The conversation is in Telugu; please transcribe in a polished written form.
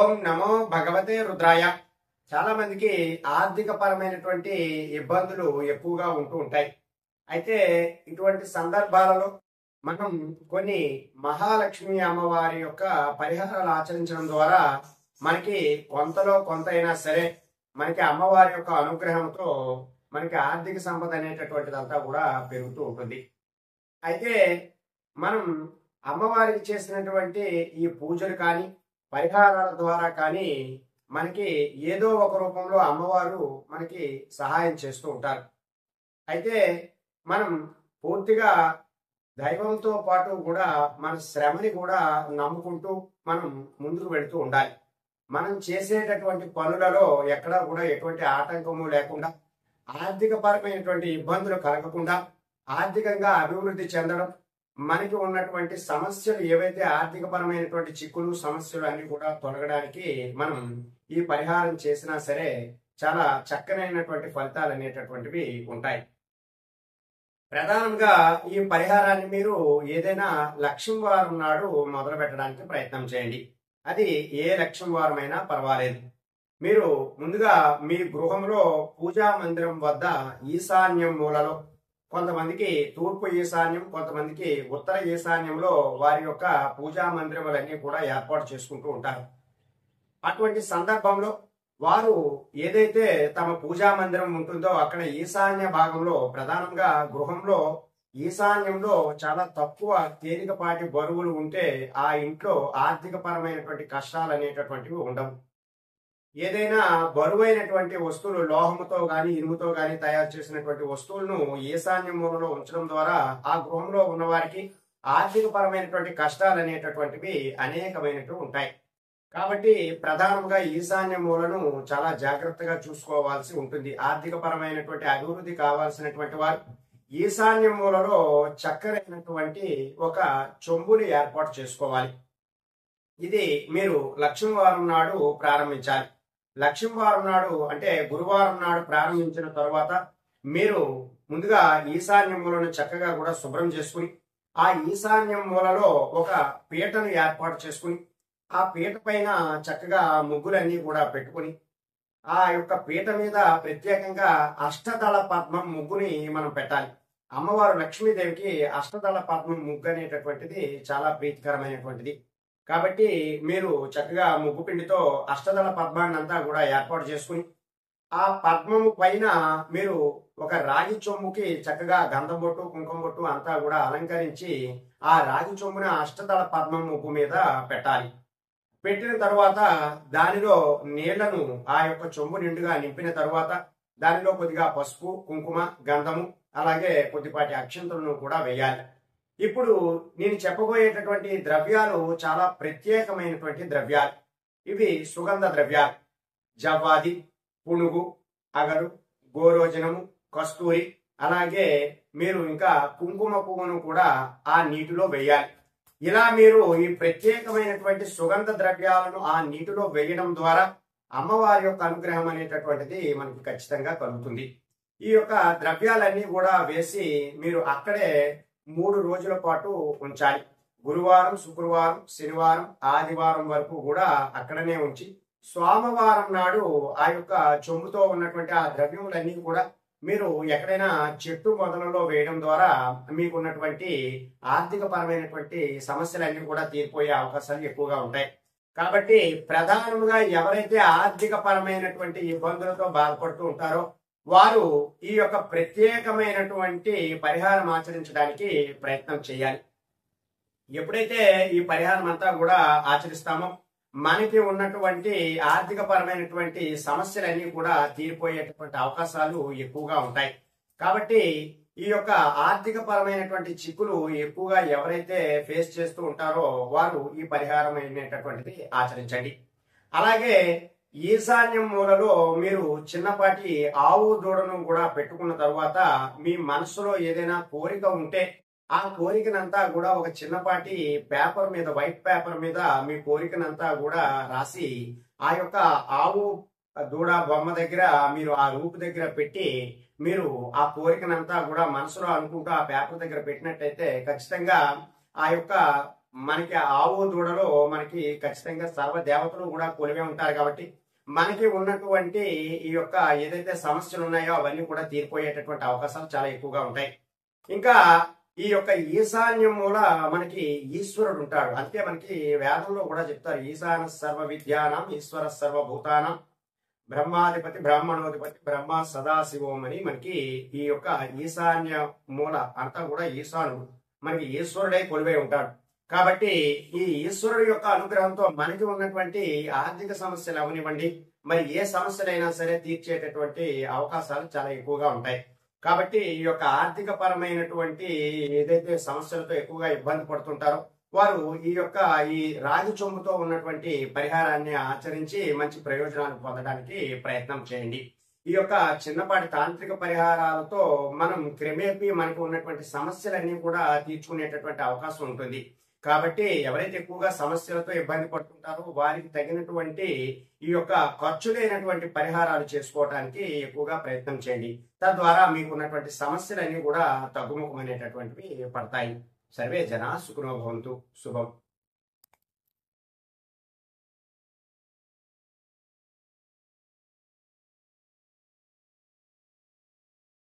ఓం నమో భగవతే రుద్రాయ. చాలా మందికి ఆర్థిక పరమైనటువంటి ఇబ్బందులు ఎక్కువగా ఉంటూ ఉంటాయి. అయితే ఇటువంటి సందర్భాలలో మనం కొన్ని మహాలక్ష్మి అమ్మవారి యొక్క పరిహారాలు ఆచరించడం ద్వారా మనకి కొంతలో కొంత అయినా సరే మనకి అమ్మవారి యొక్క అనుగ్రహంతో మనకి ఆర్థిక సంపద అనేటటువంటిదంతా కూడా పెరుగుతూ ఉంటుంది. అయితే మనం అమ్మవారికి చేసినటువంటి ఈ పూజలు కానీ పరిహారాల ద్వారా కానీ మనకి ఏదో ఒక రూపంలో అమ్మవారు మనకి సహాయం చేస్తూ ఉంటారు. అయితే మనం పూర్తిగా దైవంతో పాటు కూడా మన శ్రమని కూడా నమ్ముకుంటూ మనం ముందుకు వెళుతూ ఉండాలి. మనం చేసేటటువంటి పనులలో ఎక్కడా కూడా ఎటువంటి ఆటంకము లేకుండా, ఆర్థిక పరమైనటువంటి ఇబ్బందులు కలగకుండా, ఆర్థికంగా అభివృద్ధి చెందడం, మనకి ఉన్నటువంటి సమస్యలు ఏవైతే ఆర్థిక పరమైనటువంటి చిక్కులు సమస్యలు అన్ని కూడా తొలగడానికి మనం ఈ పరిహారం చేసినా సరే చాలా చక్కనైనటువంటి ఫలితాలు అనేటటువంటివి ఉంటాయి. ప్రధానంగా ఈ పరిహారాన్ని మీరు ఏదైనా లక్ష్మీ వారం నాడు మొదలు పెట్టడానికి ప్రయత్నం చేయండి. అది ఏ లక్ష్మీ వారమైనా పర్వాలేదు. మీరు ముందుగా మీ గృహంలో పూజా మందిరం వద్ద ఈశాన్యం మూలలో, కొంతమందికి తూర్పు ఈశాన్యం, కొంతమందికి ఉత్తర ఈశాన్యంలో వారి యొక్క పూజా మందిరములన్నీ కూడా ఏర్పాటు చేసుకుంటూ ఉంటారు. అటువంటి సందర్భంలో వారు ఏదైతే తమ పూజా మందిరం ఉంటుందో అక్కడ ఈశాన్య భాగంలో, ప్రధానంగా గృహంలో ఈశాన్యంలో చాలా తక్కువ తేలికపాటి బరువులు ఉంటే ఆ ఇంట్లో ఆర్థిక పరమైనటువంటి కష్టాలు అనేటటువంటివి ఉండవు. ఏదైనా బరువైనటువంటి వస్తువులు లోహముతో గాని ఇనుముతో గాని తయారు చేసినటువంటి వస్తువులను ఈశాన్య మూలలో ఉంచడం ద్వారా ఆ గృహంలో ఉన్న వారికి ఆర్థిక పరమైనటువంటి కష్టాలు అనేటటువంటివి అనేకమైనవి ఉంటాయి. కాబట్టి ప్రధానంగా ఈశాన్య మూలను చాలా జాగ్రత్తగా చూసుకోవాల్సి ఉంటుంది. ఆర్థిక పరమైనటువంటి అభివృద్ధి కావాల్సినటువంటి వారు ఈశాన్య మూలలో చక్కరైనటువంటి ఒక చెంబుని ఏర్పాటు చేసుకోవాలి. ఇది మీరు లక్ష్మీవారం నాడు ప్రారంభించాలి. లక్ష్మీవారం నాడు అంటే గురువారం నాడు ప్రారంభించిన తర్వాత మీరు ముందుగా ఈశాన్య మూలను చక్కగా కూడా శుభ్రం చేసుకుని, ఆ ఈశాన్యం మూలలో ఒక పీటను ఏర్పాటు చేసుకుని, ఆ పీట పైన చక్కగా ముగ్గులన్నీ కూడా పెట్టుకుని, ఆ యొక్క పీట మీద ప్రత్యేకంగా అష్టదళ పద్మం ముగ్గుని మనం పెట్టాలి. అమ్మవారు లక్ష్మీదేవికి అష్టదళ పద్మం ముగ్గు అనేటటువంటిది చాలా ప్రీతికరమైనటువంటిది. కాబట్టి మీరు చక్కగా ముగ్గు పిండితో అష్టదళ పద్మాన్ని అంతా కూడా ఏర్పాటు చేసుకుని, ఆ పద్మము పైన మీరు ఒక రాగి చొమ్ముకి చక్కగా గంధం బొట్టు కుంకుమ బొట్టు అంతా కూడా అలంకరించి ఆ రాగి చొమ్మున అష్టదళ పద్మం ముగ్గు మీద పెట్టాలి. పెట్టిన తర్వాత దానిలో నీళ్లను ఆ యొక్క చొంబు నిండుగా నింపిన తర్వాత దానిలో కొద్దిగా పసుపు కుంకుమ గంధము అలాగే కొద్దిపాటి అక్షంతలను కూడా వేయాలి. ఇప్పుడు నేను చెప్పబోయేటటువంటి ద్రవ్యాలు చాలా ప్రత్యేకమైనటువంటి ద్రవ్యాలు. ఇవి సుగంధ ద్రవ్యాలు. జవ్వాది, పునుగు, అగరు, గోరోజనము, కస్తూరి, అలాగే మీరు ఇంకా కుంకుమ పువ్వును కూడా ఆ నీటిలో వేయాలి. ఇలా మీరు ఈ ప్రత్యేకమైనటువంటి సుగంధ ద్రవ్యాలను ఆ నీటిలో వేయడం ద్వారా అమ్మవారి యొక్క అనుగ్రహం అనేటటువంటిది మనకు ఖచ్చితంగా కలుగుతుంది. ఈ యొక్క ద్రవ్యాలన్నీ కూడా వేసి మీరు అక్కడే 3 రోజుల పాటు ఉంచాలి. గురువారం, శుక్రవారం, శనివారం, ఆదివారం వరకు కూడా అక్కడనే ఉంచి సోమవారం నాడు ఆ యొక్క చెంబుతో ఉన్నటువంటి ఆ ద్రవ్యములన్నీ కూడా మీరు ఎక్కడైనా చెట్టు మొదలలో వేయడం ద్వారా మీకున్నటువంటి ఆర్థిక పరమైనటువంటి సమస్యలన్నీ కూడా తీరిపోయే అవకాశాలు ఎక్కువగా ఉంటాయి. కాబట్టి ప్రధానంగా ఎవరైతే ఆర్థిక పరమైనటువంటి ఇబ్బందులతో బాధపడుతూ ఉంటారో వారు ఈ యొక్క ప్రత్యేకమైనటువంటి పరిహారం ఆచరించడానికి ప్రయత్నం చేయాలి. ఎప్పుడైతే ఈ పరిహారం అంతా కూడా ఆచరిస్తామో మనకి ఉన్నటువంటి ఆర్థిక పరమైనటువంటి సమస్యలన్నీ కూడా తీరిపోయేటటువంటి అవకాశాలు ఎక్కువగా ఉంటాయి. కాబట్టి ఈ యొక్క ఆర్థిక పరమైనటువంటి చిక్కులు ఎక్కువగా ఎవరైతే ఫేస్ చేస్తూ ఉంటారో వారు ఈ పరిహారం అనేటటువంటిది ఆచరించండి. అలాగే ఈశాన్యం మూలలో మీరు చిన్నపాటి ఆవు దూడను కూడా పెట్టుకున్న తర్వాత మీ మనసులో ఏదైనా కోరిక ఉంటే ఆ కోరికనంతా కూడా ఒక చిన్నపాటి పేపర్ మీద, వైట్ పేపర్ మీద మీ కోరికనంతా కూడా రాసి ఆ యొక్క ఆవు దూడ బొమ్మ దగ్గర మీరు ఆ రూపు దగ్గర పెట్టి మీరు ఆ కోరికనంతా కూడా మనసులో అనుకుంటూ ఆ పేపర్ దగ్గర పెట్టినట్టయితే ఖచ్చితంగా ఆ యొక్క మనకి ఆవు దూడలో మనకి ఖచ్చితంగా సర్వ దేవతలు కూడా కొలివే ఉంటారు కాబట్టి మనకి ఉన్నటువంటి ఈ యొక్క ఏదైతే సమస్యలు ఉన్నాయో అవన్నీ కూడా తీరిపోయేటటువంటి అవకాశాలు చాలా ఎక్కువగా ఉంటాయి. ఇంకా ఈ యొక్క ఈశాన్యం మూల మనకి ఈశ్వరుడు ఉంటాడు. అందుకే మనకి వేదంలో కూడా చెప్తారు, ఈశాన సర్వ విద్యానం ఈశ్వర సర్వభూతానం బ్రహ్మాధిపతి బ్రాహ్మణోధిపతి బ్రహ్మ సదాశివం అని మనకి ఈ యొక్క ఈశాన్య మూల అంతా కూడా ఈశానుడు మనకి ఈశ్వరుడై కొలువై ఉంటాడు. కాబట్టి ఈ ఈశ్వరుడు యొక్క అనుగ్రహంతో మనకి ఉన్నటువంటి ఆర్థిక సమస్యలు అవనివ్వండి, మరి ఏ సమస్యలైనా సరే తీర్చేటటువంటి అవకాశాలు చాలా ఎక్కువగా ఉంటాయి. కాబట్టి ఈ యొక్క ఆర్థిక పరమైనటువంటి ఏదైతే సమస్యలతో ఎక్కువగా ఇబ్బంది పడుతుంటారో వారు ఈ యొక్క ఈ రాగి చొమ్ముతో ఉన్నటువంటి పరిహారాన్ని ఆచరించి మంచి ప్రయోజనాలు పొందడానికి ప్రయత్నం చేయండి. ఈ యొక్క చిన్నపాటి తాంత్రిక పరిహారాలతో మనం క్రమేపీ మనకు ఉన్నటువంటి సమస్యలన్నీ కూడా తీర్చుకునేటటువంటి అవకాశం ఉంటుంది. కాబట్టి ఎవరైతే ఎక్కువగా సమస్యలతో ఇబ్బంది పడుతుంటారో వారికి తగినటువంటి ఈ యొక్క ఖర్చు లేనటువంటి పరిహారాలు చేసుకోవడానికి ఎక్కువగా ప్రయత్నం చేయండి. తద్వారా మీకు ఉన్నటువంటి సమస్యలన్నీ కూడా తగ్గుముఖమనేటటువంటివి పడతాయి. సర్వే జనా సుఖినో భవంతు. శుభం.